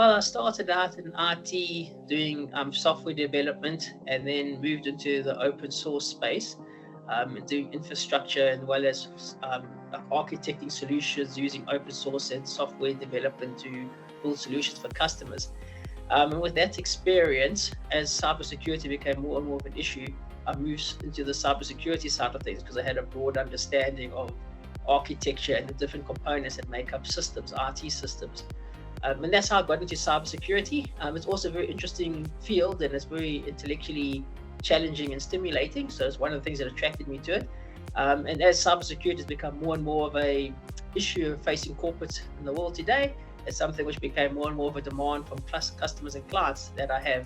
Well, I started out in IT doing software development, and then moved into the open source space, doing infrastructure as well as architecting solutions using open source and software development to build solutions for customers. And with that experience, as cybersecurity became more and more of an issue, I moved into the cybersecurity side of things because I had a broad understanding of architecture and the different components that make up systems, IT systems. And that's how I got into cybersecurity. It's also a very interesting field, and it's very intellectually challenging and stimulating. So it's one of the things that attracted me to it. And as cybersecurity has become more and more of a issue facing corporates in the world today, it's something which became more and more of a demand from customers and clients that I have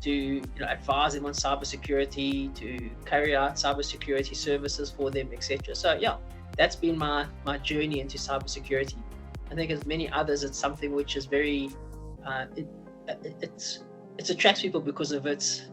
to advise them on cybersecurity, to carry out cybersecurity services for them, etc. So yeah, that's been my journey into cybersecurity. I think as many others, it's something which is very, it attracts people because of its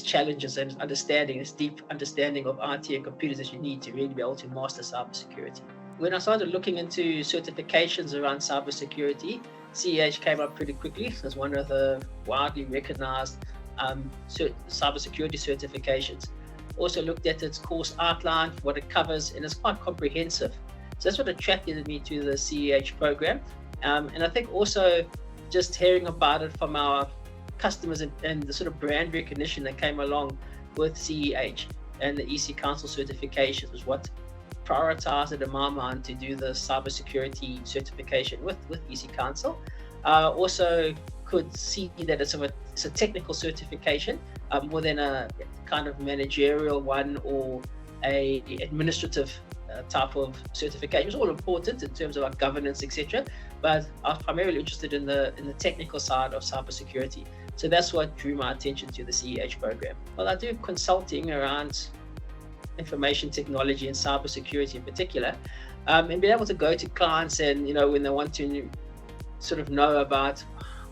challenges and its deep understanding of IT and computers that you need to really be able to master cybersecurity. When I started looking into certifications around cybersecurity, CEH came up pretty quickly as one of the widely recognized cybersecurity certifications. Also looked at its course outline, what it covers, and it's quite comprehensive. So that's what attracted me to the CEH program. And I think also just hearing about it from our customers and the sort of brand recognition that came along with CEH and the EC Council certifications was what prioritized it in my mind to do the cybersecurity certification with EC Council. Also could see that it's a technical certification more than a kind of managerial one or a administrative type of certification. It's all important in terms of our governance, etc. But I was primarily interested in the technical side of cybersecurity. So that's what drew my attention to the CEH program. Well, I do consulting around information technology and cybersecurity in particular, and being able to go to clients and when they want to sort of know about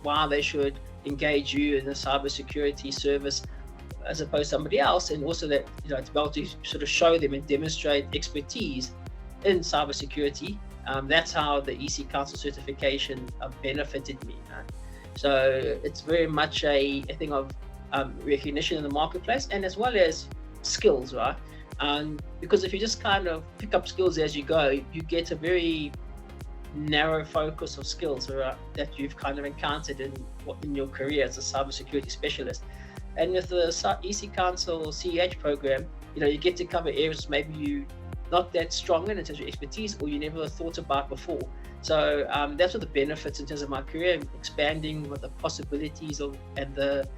why they should engage you in a cybersecurity service as opposed to somebody else, and also that to be able to sort of show them and demonstrate expertise in cybersecurity. That's how the EC Council certification benefited me. So it's very much a thing of recognition in the marketplace, and as well as skills, right? Because if you just kind of pick up skills as you go, you get a very narrow focus of skills that you've kind of encountered in your career as a cybersecurity specialist. And with the EC Council CEH program, you get to cover areas maybe you're not that strong in terms of expertise or you never thought about before. So that's what the benefits in terms of my career, expanding what the possibilities and the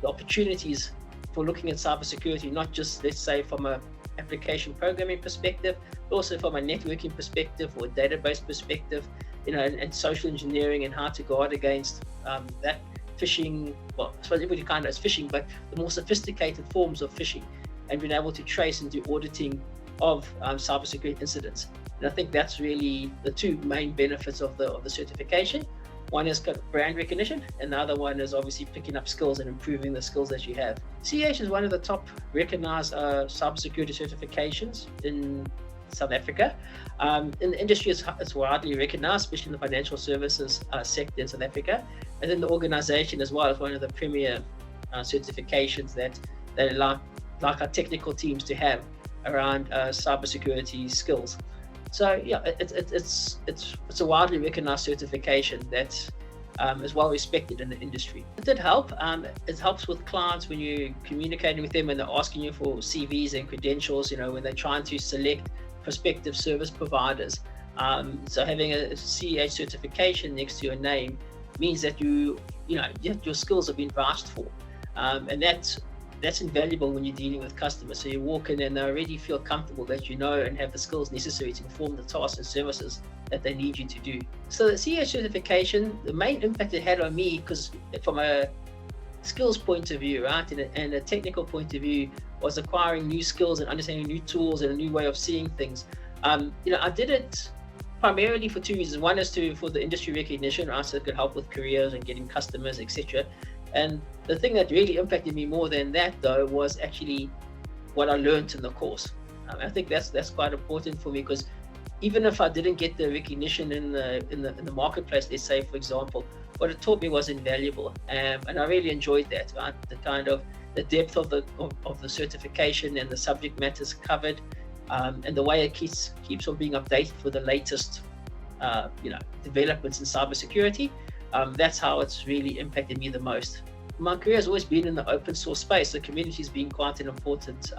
opportunities for looking at cybersecurity, not just, let's say, from a application programming perspective, but also from a networking perspective or a database perspective, and social engineering and how to guard against that phishing. Well, I suppose everybody kind of knows phishing, but the more sophisticated forms of phishing, and being able to trace and do auditing of cybersecurity incidents. And I think that's really the two main benefits of the certification. One is brand recognition, and the other one is obviously picking up skills and improving the skills that you have. CEH is one of the top recognized cybersecurity certifications in South Africa. In the industry, it's widely recognized, especially in the financial services sector in South Africa. And then the organization as well is one of the premier certifications that like our technical teams to have around cybersecurity skills. So yeah, it's a widely recognized certification that is well respected in the industry. It did help. It helps with clients when you're communicating with them and they're asking you for CVs and credentials, when they're trying to select prospective service providers. So having a CEH certification next to your name means that your skills have been vouched for, and that's invaluable when you're dealing with customers. So you walk in and they already feel comfortable that you know and have the skills necessary to perform the tasks and services that they need you to do. So the CEH certification, the main impact it had on me, because from a skills point of view, right, and a technical point of view, was acquiring new skills and understanding new tools and a new way of seeing things. I did it primarily for two reasons. One is for the industry recognition, right, so it could help with careers and getting customers, etc. And the thing that really impacted me more than that, though, was actually what I learned in the course. I think that's quite important for me, because even if I didn't get the recognition in the marketplace, let's say, for example, what it taught me was invaluable, and I really enjoyed that. Right? The kind of the depth of the certification and the subject matters covered, and the way it keeps on being updated for the latest developments in cybersecurity. That's how it's really impacted me the most. My career has always been in the open source space. The community has been quite an important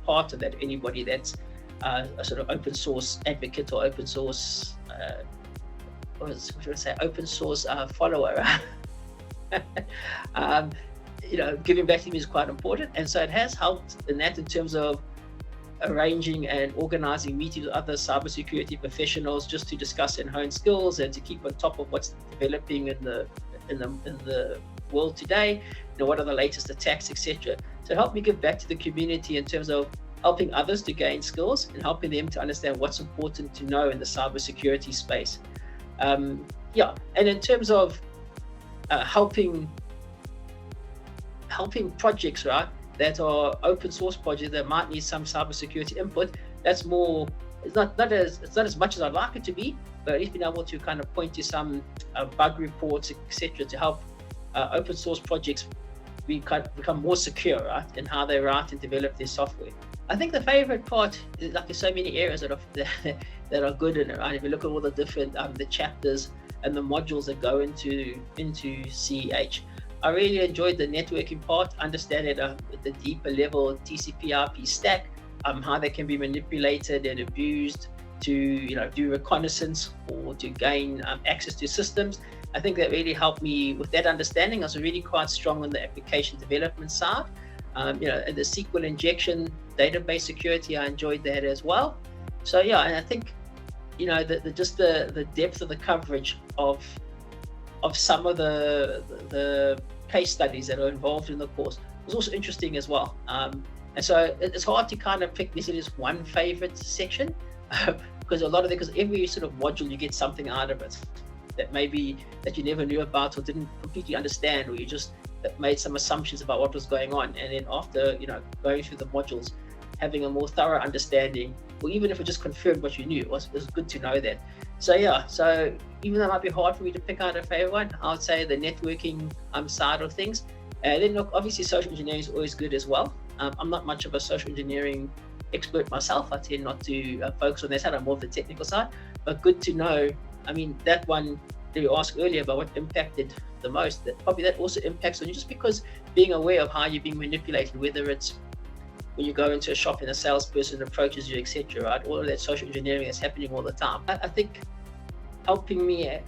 part of that. Anybody that's a sort of open source advocate or open source open source follower, giving back to me is quite important. And so it has helped in that, in terms of arranging and organizing meetings with other cybersecurity professionals, just to discuss and hone skills and to keep on top of what's developing in the world today. What are the latest attacks, etc. So help me give back to the community in terms of helping others to gain skills and helping them to understand what's important to know in the cybersecurity space. And in terms of helping projects, right, that are open source projects that might need some cybersecurity input, that's more, it's not as much as I'd like it to be, but at least being able to kind of point to some bug reports, etc., to help open source projects become more secure, right, in how they write and develop their software. I think the favorite part is, like, there's so many areas that are good in it, right? If you look at all the different the chapters and the modules that go into CEH, I really enjoyed the networking part, understanding at the deeper level TCP/IP stack, how they can be manipulated and abused to do reconnaissance or to gain access to systems. I think that really helped me with that understanding. I was really quite strong on the application development side. The SQL injection, database security, I enjoyed that as well. So and I think the depth of the coverage of some of the case studies that are involved in the course was also interesting as well. And so it's hard to kind of pick necessarily just one favorite section, because every sort of module you get something out of it that you never knew about or didn't completely understand, or you just made some assumptions about what was going on, and then after going through the modules, having a more thorough understanding, or even if it just confirmed what you knew, it was good to know that. So even though it might be hard for me to pick out a favorite one, I would say the networking side of things. And then obviously social engineering is always good as well. I'm not much of a social engineering expert myself. I tend not to focus on that side. I'm more of the technical side, but good to know. I mean, that one that you asked earlier about what impacted the most, that also impacts on you, just because being aware of how you're being manipulated, whether it's when you go into a shop and a salesperson approaches you, etc., right? All of that social engineering that's happening all the time. I think helping me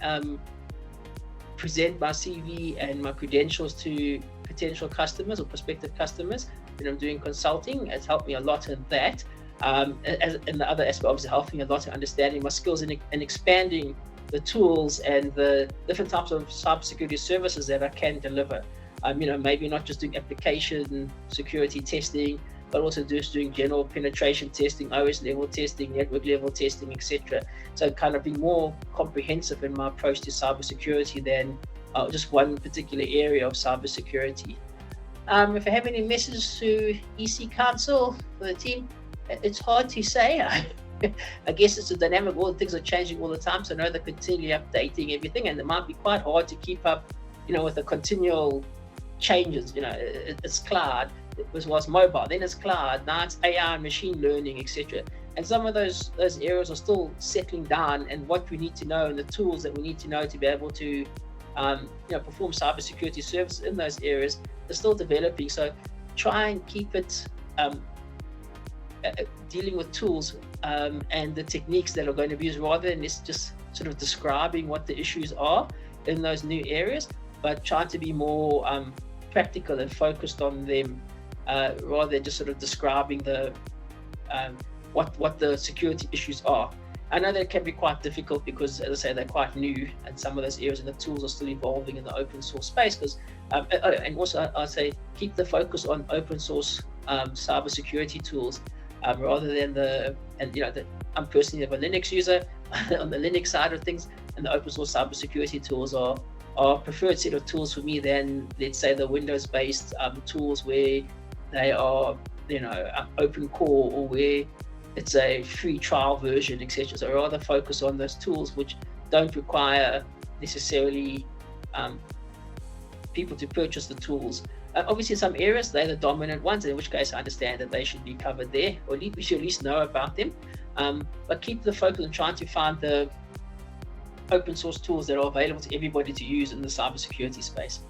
present my CV and my credentials to potential customers or prospective customers when I'm doing consulting has helped me a lot in that. And the other aspect, obviously, helping a lot in understanding my skills and expanding the tools and the different types of cybersecurity services that I can deliver. Maybe not just doing application security testing, but also just doing general penetration testing, OS level testing, network level testing, etc. So kind of being more comprehensive in my approach to cybersecurity than just one particular area of cybersecurity. If I have any messages to EC Council for the team, it's hard to say. I guess it's a dynamic, all things are changing all the time, so I know they're continually updating everything, and it might be quite hard to keep up, with the continual changes. It's cloud, it was mobile, then it's cloud, now it's AI and machine learning, etc. And some of those areas are still settling down, and what we need to know and the tools that we need to know to be able to perform cybersecurity services in those areas are still developing. So try and keep it dealing with tools and the techniques that are going to be used, rather than just sort of describing what the issues are in those new areas, but trying to be more practical and focused on them, rather than just sort of describing the what the security issues are. I know that can be quite difficult because, as I say, they're quite new, and some of those areas and the tools are still evolving in the open source space. And also, I'd say keep the focus on open source cybersecurity tools, rather than I'm personally a Linux user on the Linux side of things, and the open source cybersecurity tools are a preferred set of tools for me than, let's say, the Windows-based tools where they are, open core, or where it's a free trial version, etc. So rather focus on those tools which don't require necessarily people to purchase the tools. Obviously, in some areas, they're the dominant ones, in which case I understand that they should be covered there, or we should at least know about them. But keep the focus on trying to find the open source tools that are available to everybody to use in the cybersecurity space.